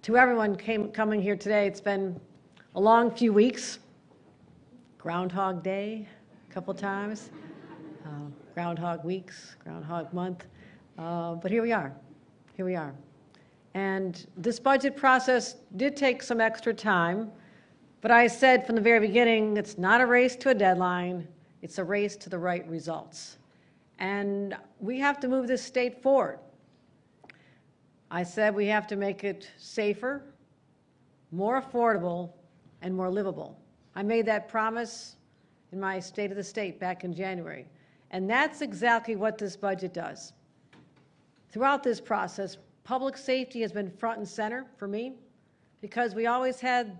To everyone coming here today, it's been a long few weeks. Groundhog Day, a couple times. Groundhog weeks, Groundhog month. But here we are. Here we are. And this budget process did take some extra time, but I said from the very beginning, it's not a race to a deadline, it's a race to the right results. And we have to move this state forward. I said we have to make it safer, more affordable, and more livable. I made that promise in my State of the State back in January. And that's exactly what this budget does. Throughout this process, public safety has been front and center for me because we always had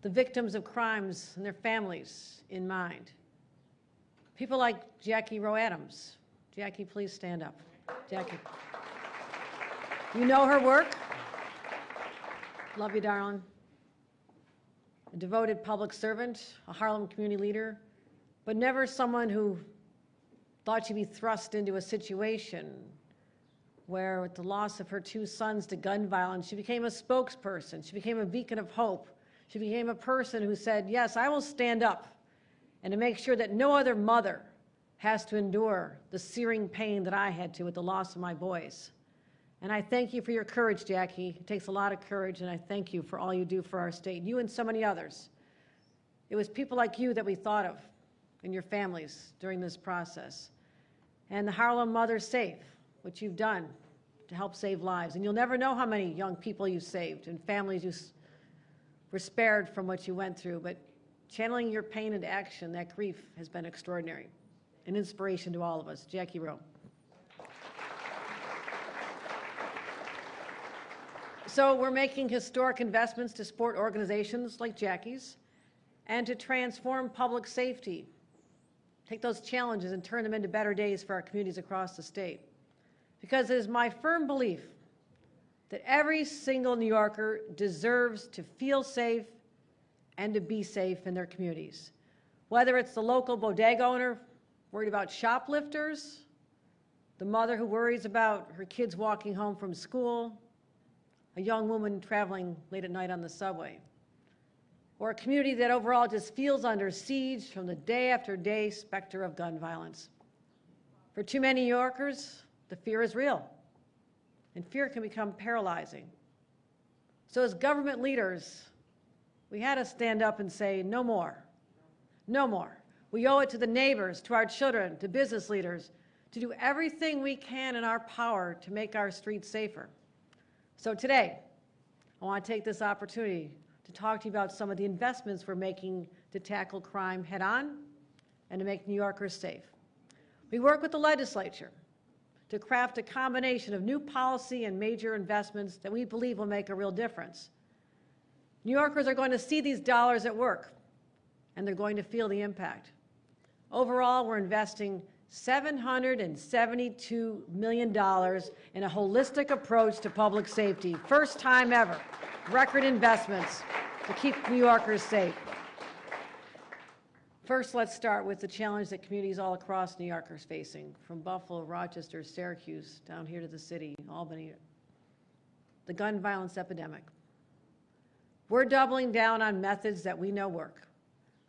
the victims of crimes and their families in mind. People like Jackie Rowe Adams. Jackie, please stand up. Jackie. You know her work. Love you, darling. A devoted public servant, a Harlem community leader, but never someone who thought she'd be thrust into a situation where, with the loss of her two sons to gun violence, she became a spokesperson. She became a beacon of hope. She became a person who said, yes, I will stand up and to make sure that no other mother has to endure the searing pain that I had to with the loss of my boys. And I thank you for your courage, Jackie. It takes a lot of courage, and I thank you for all you do for our state, you and so many others. It was people like you that we thought of and your families during this process. And the Harlem Mothers Safe, which you've done to help save lives. And you'll never know how many young people you saved and families you were spared from what you went through. But channeling your pain into action, that grief has been extraordinary. An inspiration to all of us. Jackie Rowe. So we're making historic investments to support organizations like Jackie's and to transform public safety, take those challenges and turn them into better days for our communities across the state. Because it is my firm belief that every single New Yorker deserves to feel safe and to be safe in their communities. Whether it's the local bodega owner worried about shoplifters, the mother who worries about her kids walking home from school, a young woman traveling late at night on the subway, or a community that overall just feels under siege from the day after day specter of gun violence. For too many New Yorkers, the fear is real, and fear can become paralyzing. So as government leaders, we had to stand up and say, no more, no more. We owe it to the neighbors, to our children, to business leaders, to do everything we can in our power to make our streets safer. So today, I want to take this opportunity to talk to you about some of the investments we're making to tackle crime head-on and to make New Yorkers safe. We work with the legislature to craft a combination of new policy and major investments that we believe will make a real difference. New Yorkers are going to see these dollars at work, and they're going to feel the impact. Overall, we're investing $772 million in a holistic approach to public safety. First time ever, record investments to keep New Yorkers safe. First, let's start with the challenge that communities all across New York are facing, from Buffalo, Rochester, Syracuse, down here to the city, Albany, the gun violence epidemic. We're doubling down on methods that we know work.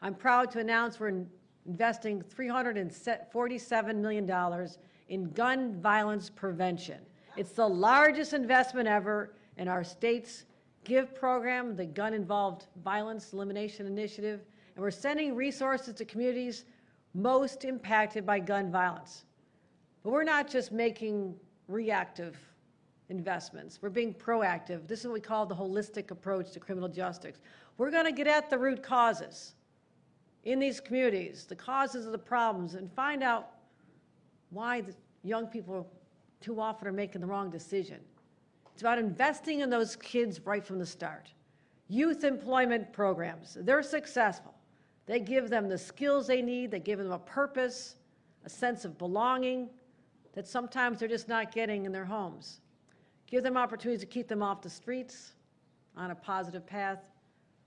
I'm proud to announce we're investing $347 million in gun violence prevention. It's the largest investment ever in our state's GIVE program, the Gun Involved Violence Elimination Initiative, and we're sending resources to communities most impacted by gun violence. But we're not just making reactive investments. We're being proactive. This is what we call the holistic approach to criminal justice. We're going to get at the root causes in these communities, the causes of the problems, and find out why the young people too often are making the wrong decision. It's about investing in those kids right from the start. Youth employment programs, they're successful. They give them the skills they need, they give them a purpose, a sense of belonging that sometimes they're just not getting in their homes. Give them opportunities to keep them off the streets, on a positive path,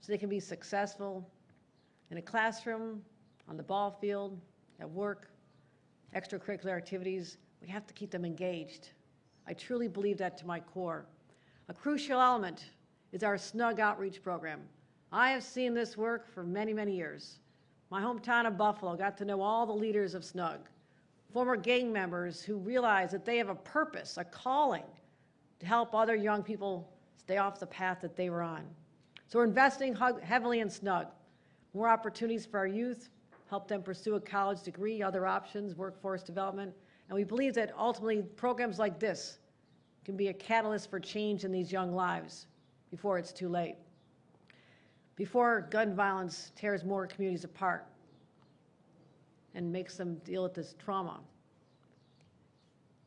so they can be successful in a classroom, on the ball field, at work, extracurricular activities. We have to keep them engaged. I truly believe that to my core. A crucial element is our SNUG outreach program. I have seen this work for many, many years. My hometown of Buffalo got to know all the leaders of SNUG, former gang members who realize that they have a purpose, a calling to help other young people stay off the path that they were on. So we're investing heavily in SNUG, more opportunities for our youth, help them pursue a college degree, other options, workforce development, and we believe that ultimately programs like this can be a catalyst for change in these young lives before it's too late, before gun violence tears more communities apart and makes them deal with this trauma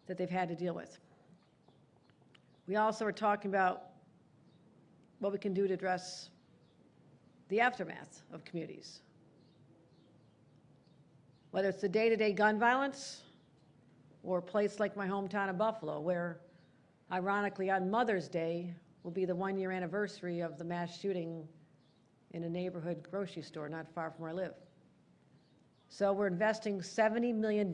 that they've had to deal with. We also are talking about what we can do to address the aftermath of communities, whether it's the day-to-day gun violence or a place like my hometown of Buffalo, where ironically on Mother's Day will be the one-year anniversary of the mass shooting in a neighborhood grocery store not far from where I live. So we're investing $70 million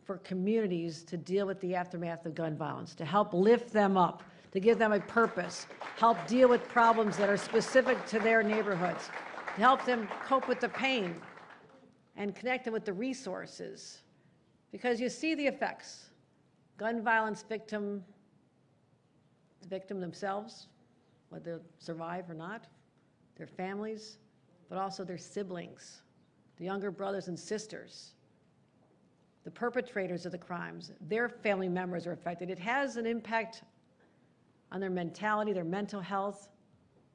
for communities to deal with the aftermath of gun violence, to help lift them up, to give them a purpose, help deal with problems that are specific to their neighborhoods, to help them cope with the pain and connect them with the resources. Because you see the effects. Gun violence the victim themselves, whether they survive or not, their families, but also their siblings, the younger brothers and sisters, the perpetrators of the crimes, their family members are affected. It has an impact on their mentality, their mental health,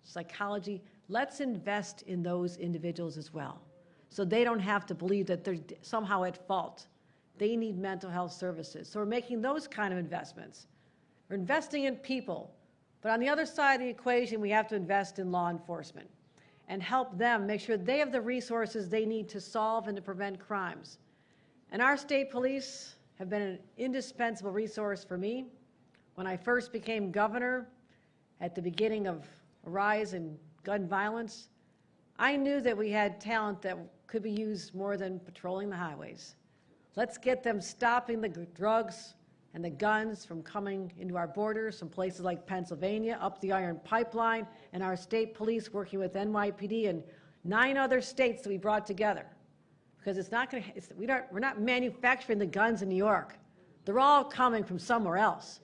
psychology. Let's invest in those individuals as well, so they don't have to believe that they're somehow at fault. They need mental health services. So we're making those kind of investments. We're investing in people, but on the other side of the equation, we have to invest in law enforcement and help them make sure they have the resources they need to solve and to prevent crimes. And our state police have been an indispensable resource for me. When I first became governor at the beginning of a rise in gun violence, I knew that we had talent that could be used more than patrolling the highways. Let's get them stopping the drugs and the guns from coming into our borders from places like Pennsylvania, up the Iron Pipeline, and our state police working with NYPD and 9 other states that we brought together. Because it's not going to, we're not manufacturing the guns in New York. They're all coming from somewhere else.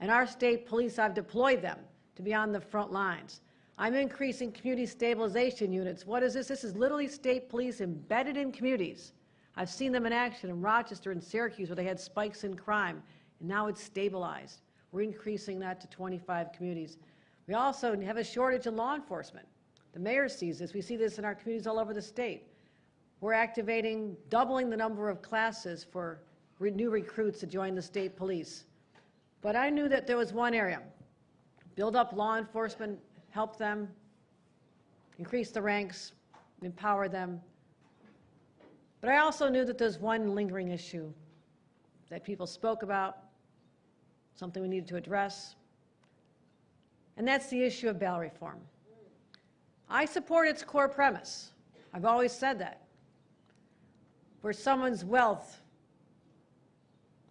And our state police, I've deployed them to be on the front lines. I'm increasing community stabilization units. What is this? This is literally state police embedded in communities. I've seen them in action in Rochester and Syracuse where they had spikes in crime, and now it's stabilized. We're increasing that to 25 communities. We also have a shortage in law enforcement. The mayor sees this. We see this in our communities all over the state. We're activating, doubling the number of classes for new recruits to join the state police. But I knew that there was one area. Build up law enforcement, help them, increase the ranks, empower them. But I also knew that there's one lingering issue that people spoke about, something we needed to address, and that's the issue of bail reform. I support its core premise. I've always said that. Where someone's wealth,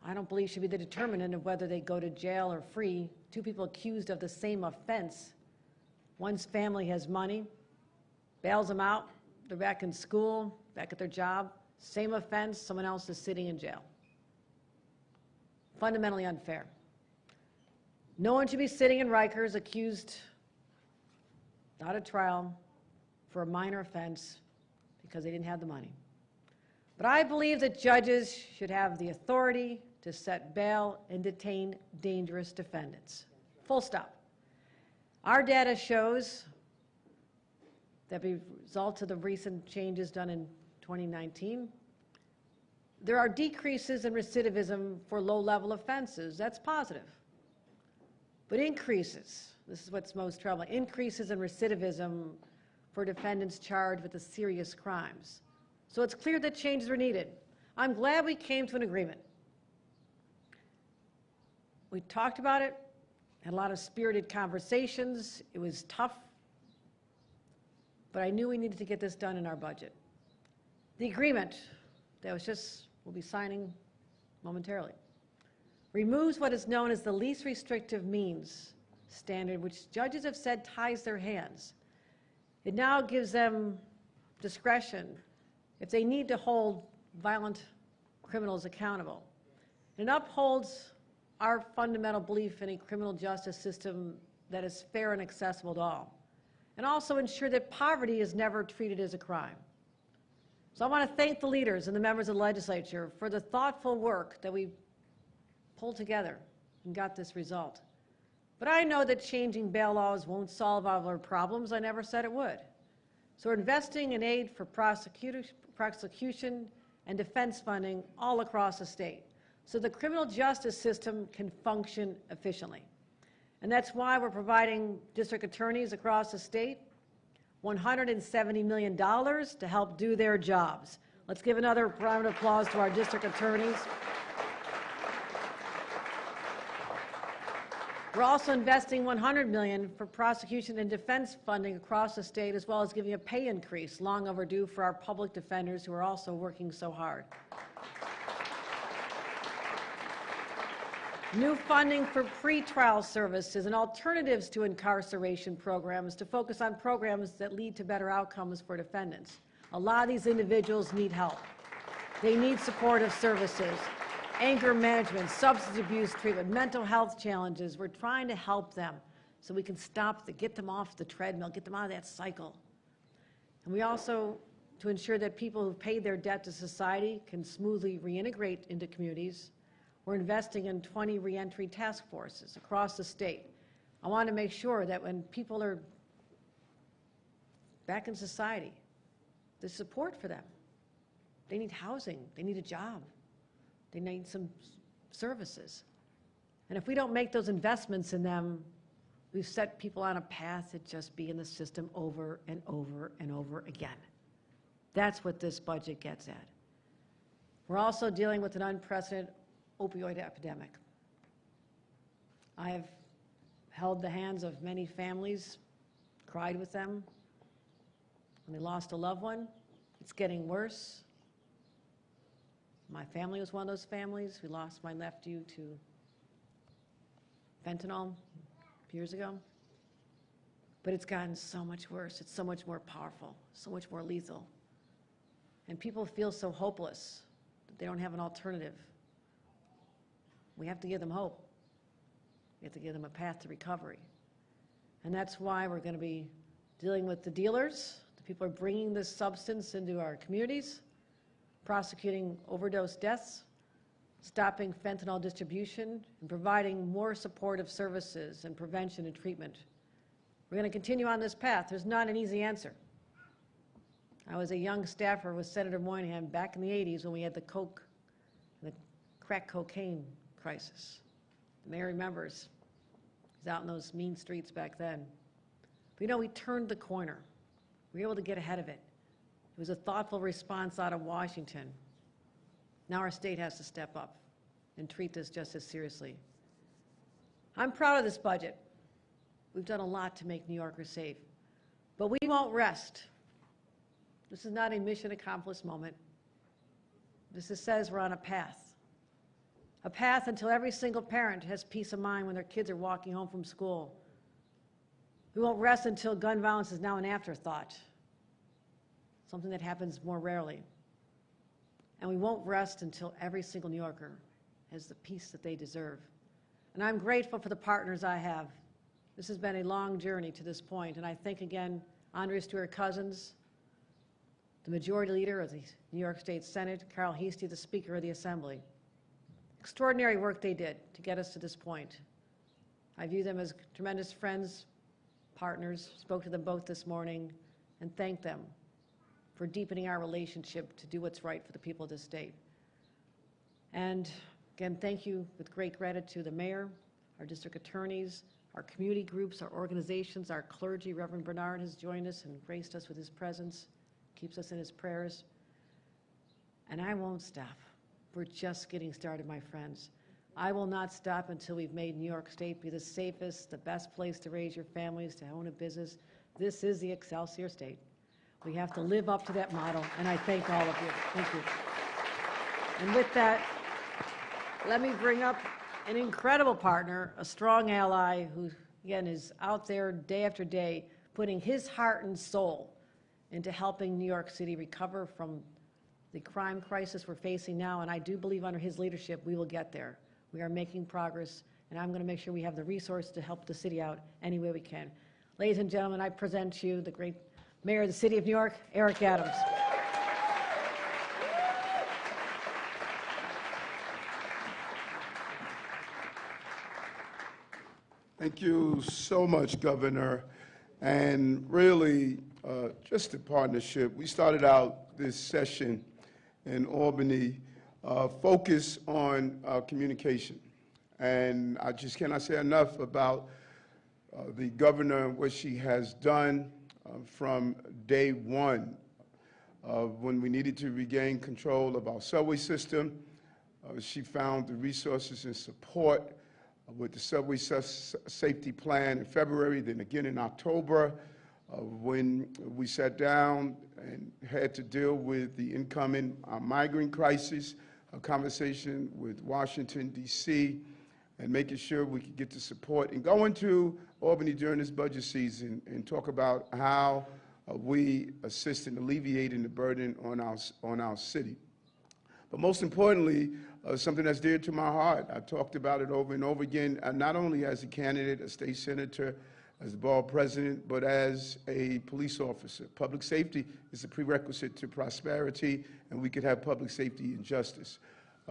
I don't believe should be the determinant of whether they go to jail or free. 2 people accused of the same offense. One's family has money, bails them out, they're back in school, back at their job, same offense, someone else is sitting in jail. Fundamentally unfair. No one should be sitting in Rikers accused, not at trial, for a minor offense because they didn't have the money. But I believe that judges should have the authority to set bail and detain dangerous defendants. Full stop. Our data shows that as a result of the recent changes done in 2019, there are decreases in recidivism for low-level offenses. That's positive. But increases, this is what's most troubling, increases in recidivism for defendants charged with the serious crimes. So it's clear that changes were needed. I'm glad we came to an agreement. We talked about it, had a lot of spirited conversations. It was tough, but I knew we needed to get this done in our budget. The agreement that we'll be signing momentarily removes what is known as the least restrictive means standard, which judges have said ties their hands. It now gives them discretion if they need to hold violent criminals accountable. It upholds our fundamental belief in a criminal justice system that is fair and accessible to all, and also ensure that poverty is never treated as a crime. So I want to thank the leaders and the members of the legislature for the thoughtful work that we pulled together and got this result. But I know that changing bail laws won't solve all our problems. I never said it would. So we're investing in aid for prosecution and defense funding all across the state, so the criminal justice system can function efficiently. And that's why we're providing district attorneys across the state $170 million to help do their jobs. Let's give another round of applause to our district attorneys. We're also investing $100 million for prosecution and defense funding across the state, as well as giving a pay increase long overdue for our public defenders who are also working so hard. New funding for pretrial services and alternatives to incarceration programs to focus on programs that lead to better outcomes for defendants. A lot of these individuals need help. They need supportive services, anger management, substance abuse treatment, mental health challenges. We're trying to help them so we can get them off the treadmill, get them out of that cycle. And we also, to ensure that people who've paid their debt to society can smoothly reintegrate into communities, we're investing in 20 reentry task forces across the state. I want to make sure that when people are back in society, there's support for them. They need housing, they need a job, they need some services. And if we don't make those investments in them, we've set people on a path to just be in the system over and over and over again. That's what this budget gets at. We're also dealing with an unprecedented opioid epidemic. I have held the hands of many families, cried with them when they lost a loved one. It's getting worse. My family was one of those families. We lost my nephew to fentanyl years ago. But it's gotten so much worse. It's so much more powerful, so much more lethal. And people feel so hopeless that they don't have an alternative. We have to give them hope. We have to give them a path to recovery. And that's why we're going to be dealing with the dealers, the people who are bringing this substance into our communities, prosecuting overdose deaths, stopping fentanyl distribution, and providing more supportive services and prevention and treatment. We're going to continue on this path. There's not an easy answer. I was a young staffer with Senator Moynihan back in the 80s when we had the crack cocaine crisis. The mayor remembers. He was out in those mean streets back then. But you know, we turned the corner. We were able to get ahead of it. It was a thoughtful response out of Washington. Now our state has to step up and treat this just as seriously. I'm proud of this budget. We've done a lot to make New Yorkers safe. But we won't rest. This is not a mission accomplished moment. This says we're on a path until every single parent has peace of mind when their kids are walking home from school. We won't rest until gun violence is now an afterthought, something that happens more rarely. And we won't rest until every single New Yorker has the peace that they deserve. And I'm grateful for the partners I have. This has been a long journey to this point, and I thank again Andrea Stewart-Cousins, the Majority Leader of the New York State Senate, Carl Heastie, the Speaker of the Assembly. Extraordinary work they did to get us to this point. I view them as tremendous friends, partners, spoke to them both this morning, and thank them for deepening our relationship to do what's right for the people of this state. And again, thank you with great gratitude to the mayor, our district attorneys, our community groups, our organizations, our clergy. Reverend Bernard has joined us and graced us with his presence, keeps us in his prayers. And I won't stop. We're just getting started, my friends. I will not stop until we've made New York State be the safest, the best place to raise your families, to own a business. This is the Excelsior State. We have to live up to that model, and I thank all of you. Thank you. And with that, let me bring up an incredible partner, a strong ally who again, is out there day after day, putting his heart and soul into helping New York City recover from the crime crisis we're facing now, and I do believe under his leadership we will get there. We are making progress, and I'm going to make sure we have the resource to help the city out any way we can. Ladies and gentlemen, I present to you the great Mayor of the City of New York, Eric Adams. Thank you so much, Governor. And really, just a partnership. We started out this session in Albany focused on communication. And I just cannot say enough about the governor, what she has done from day one when we needed to regain control of our subway system. She found the resources and support with the subway safety plan in February, then again in October, when we sat down and had to deal with the incoming migrant crisis, a conversation with Washington, D.C., and making sure we could get the support and go into Albany during this budget season and talk about how we assist in alleviating the burden on our city. But most importantly, something that's dear to my heart. I've talked about it over and over again, not only as a candidate, a state senator, as the borough president, but as a police officer. Public safety is a prerequisite to prosperity, and we could have public safety and justice.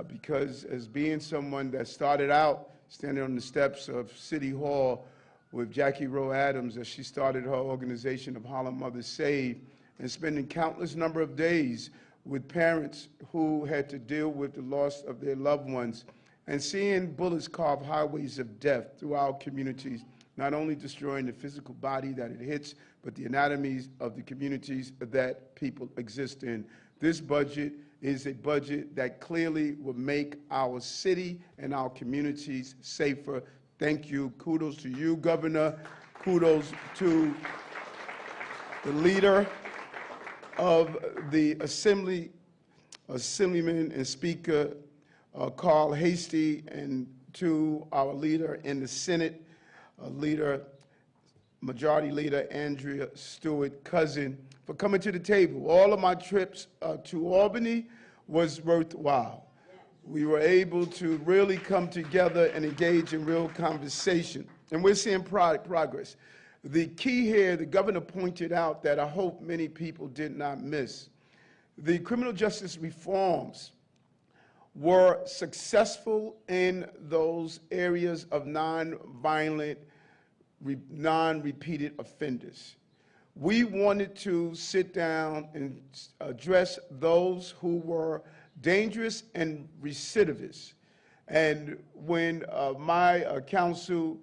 Because as being someone that started out standing on the steps of City Hall with Jackie Rowe Adams as she started her organization of Harlem Mothers Save, and spending countless number of days with parents who had to deal with the loss of their loved ones, and seeing bullets carve highways of death through our communities, not only destroying the physical body that it hits, but the anatomies of the communities that people exist in. This budget is a budget that clearly will make our city and our communities safer. Thank you. Kudos to you, Governor. Kudos to the leader of the Assemblyman and Speaker Carl Hastie, and to our leader in the Senate, Majority Leader Andrea Stewart Cousin, for coming to the table. All of my trips to Albany was worthwhile. We were able to really come together and engage in real conversation, and we're seeing progress. The key here, the governor pointed out that I hope many people did not miss. The criminal justice reforms were successful in those areas of non-violent, non-repeated offenders. We wanted to sit down and address those who were dangerous and recidivists. And when my counsel,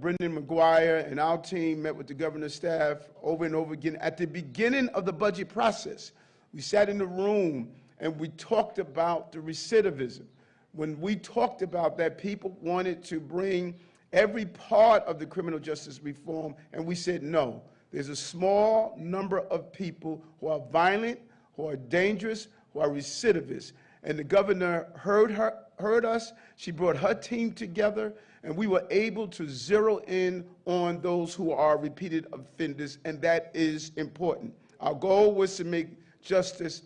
Brendan McGuire, and our team met with the governor's staff over and over again, at the beginning of the budget process, we sat in the room and we talked about the recidivism. When we talked about that, people wanted to bring every part of the criminal justice reform, and we said no. There's a small number of people who are violent, who are dangerous, who are recidivists. And the governor heard us. She brought her team together, and we were able to zero in on those who are repeated offenders, and that is important. Our goal was to make justice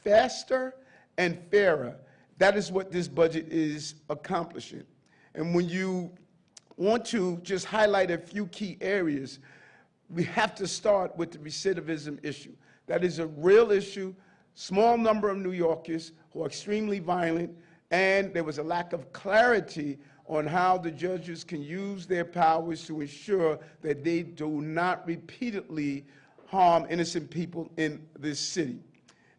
faster and fairer. That is what this budget is accomplishing. And when you want to just highlight a few key areas, we have to start with the recidivism issue. That is a real issue. Small number of New Yorkers who are extremely violent, and there was a lack of clarity on how the judges can use their powers to ensure that they do not repeatedly harm innocent people in this city.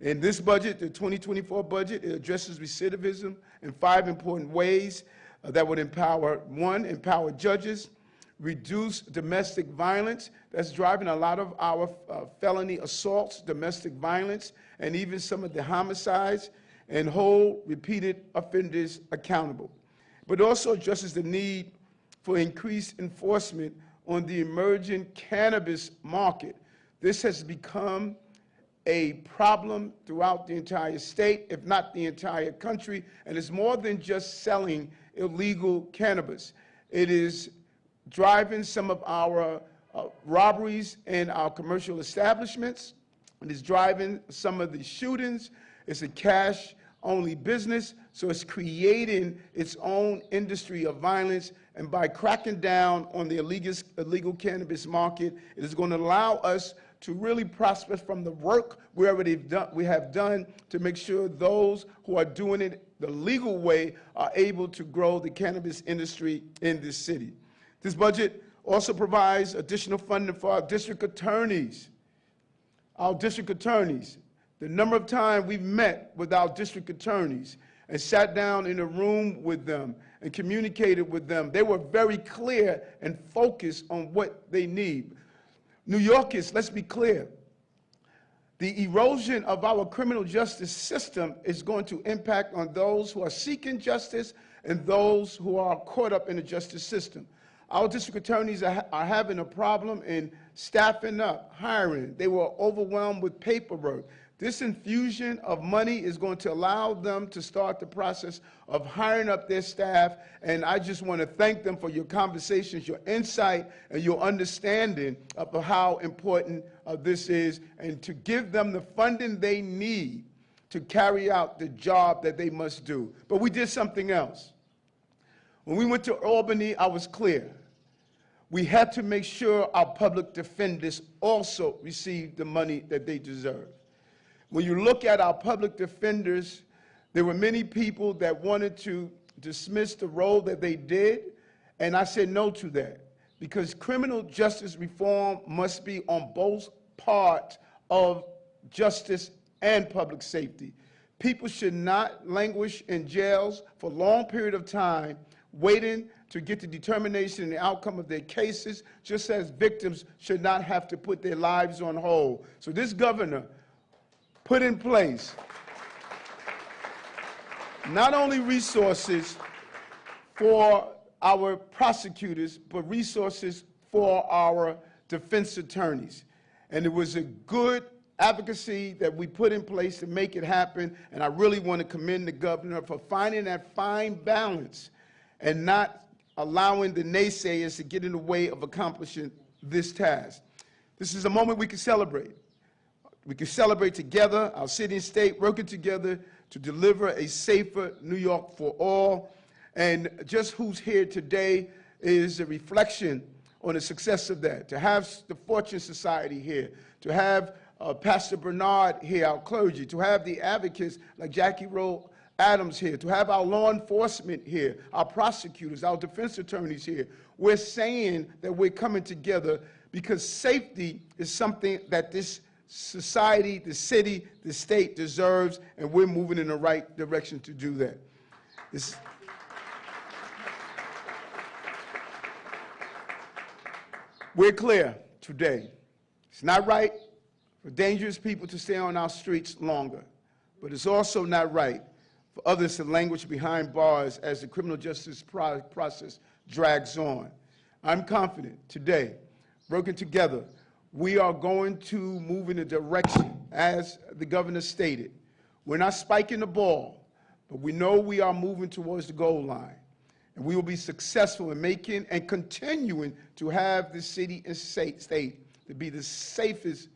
In this budget, the 2024 budget, it addresses recidivism in 5 important ways that would empower: 1, empower judges; reduce domestic violence. That's driving a lot of our felony assaults, domestic violence, and even some of the homicides, and hold repeated offenders accountable. But also addresses the need for increased enforcement on the emerging cannabis market. This has become a problem throughout the entire state, if not the entire country, and it's more than just selling illegal cannabis. It is driving some of our robberies in our commercial establishments. It is driving some of the shootings. It's a cash-only business, so it's creating its own industry of violence. And by cracking down on the illegal cannabis market, it is going to allow us to really prosper from the work we have done to make sure those who are doing it the legal way are able to grow the cannabis industry in this city. This budget also provides additional funding for our district attorneys. Our district attorneys, the number of times we've met with our district attorneys and sat down in a room with them and communicated with them, they were very clear and focused on what they need. New Yorkers, let's be clear. The erosion of our criminal justice system is going to impact on those who are seeking justice and those who are caught up in the justice system. Our district attorneys are having a problem in staffing up, hiring. They were overwhelmed with paperwork. This infusion of money is going to allow them to start the process of hiring up their staff, and I just want to thank them for your conversations, your insight, and your understanding of how important this is, and to give them the funding they need to carry out the job that they must do. But we did something else. When we went to Albany, I was clear. We had to make sure our public defenders also received the money that they deserve. When you look at our public defenders, there were many people that wanted to dismiss the role that they did, and I said no to that, because criminal justice reform must be on both parts of justice and public safety. People should not languish in jails for a long period of time waiting to get the determination and the outcome of their cases, just as victims should not have to put their lives on hold. So this governor put in place not only resources for our prosecutors, but resources for our defense attorneys. And it was a good advocacy that we put in place to make it happen, and I really want to commend the governor for finding that fine balance and not allowing the naysayers to get in the way of accomplishing this task. This is a moment we can celebrate. We can celebrate together, our city and state working together to deliver a safer New York for all. And just who's here today is a reflection on the success of that. To have the Fortune Society here, to have Pastor Bernard here, our clergy, to have the advocates like Jackie Rowe Adams here, to have our law enforcement here, our prosecutors, our defense attorneys here. We're saying that we're coming together because safety is something that this society, the city, the state deserves, and we're moving in the right direction to do that. We're clear today. It's not right for dangerous people to stay on our streets longer, but it's also not right for others to languish behind bars as the criminal justice process drags on. I'm confident today, working together, we are going to move in a direction, as the governor stated. We're not spiking the ball, but we know we are moving towards the goal line. And we will be successful in making and continuing to have the city and state to be the safest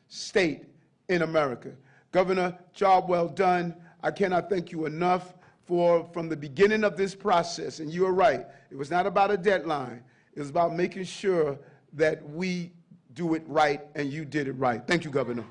state in America. Governor, job well done. I cannot thank you enough from the beginning of this process. And you are right. It was not about a deadline. It was about making sure that we do it right, and you did it right. Thank you, Governor.